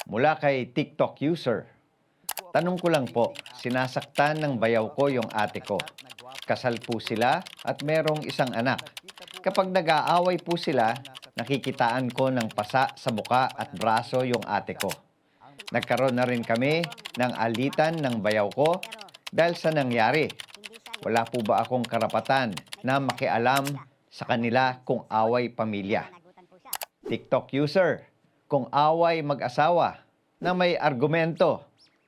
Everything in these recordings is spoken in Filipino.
Mula kay TikTok user. Tanong ko lang po, sinasaktan ng bayaw ko yung ate ko. Kasal po sila at merong isang anak. Kapag nag-aaway po sila, nakikitaan ko ng pasa sa muka at braso yung ate ko. Nagkaroon na rin kami ng alitan ng bayaw ko dahil sa nangyari. Wala po ba akong karapatan na makialam sa kanila kung away pamilya? TikTok user, kung away mag-asawa na may argumento,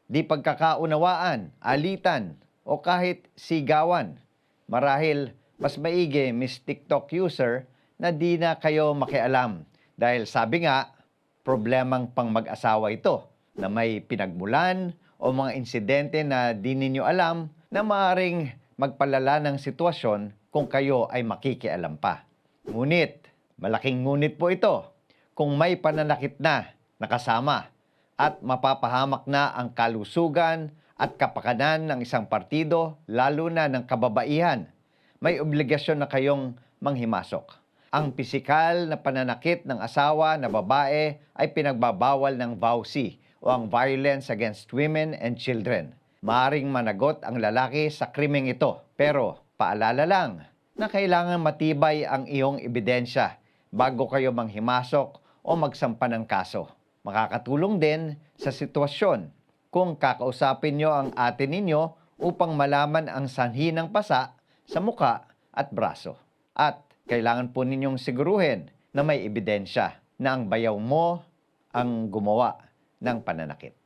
di pagkakaunawaan, alitan, o kahit sigawan, marahil mas maigi, Miss TikTok user, na di na kayo makialam. Dahil sabi nga, problemang pang mag-asawa ito na may pinagmulan o mga insidente na di ninyo alam na maaaring magpalala ng sitwasyon kung kayo ay makikialam pa. Ngunit, malaking ngunit po ito, kung may pananakit na nakasama at mapapahamak na ang kalusugan at kapakanan ng isang partido, lalo na ng kababaihan, may obligasyon na kayong manghimasok. Ang pisikal na pananakit ng asawa na babae ay pinagbabawal ng VAUSI o ang Violence Against Women and Children. Maaring managot ang lalaki sa krimeng ito. Pero paalala lang na kailangan matibay ang iyong ebidensya bago kayo manghimasok o magsampa ng kaso. Makakatulong din sa sitwasyon kung kakausapin nyo ang ate ninyo upang malaman ang sanhi ng pasa sa muka at braso. At kailangan po ninyong siguruhin na may ebidensya na ang bayaw mo ang gumawa ng pananakit.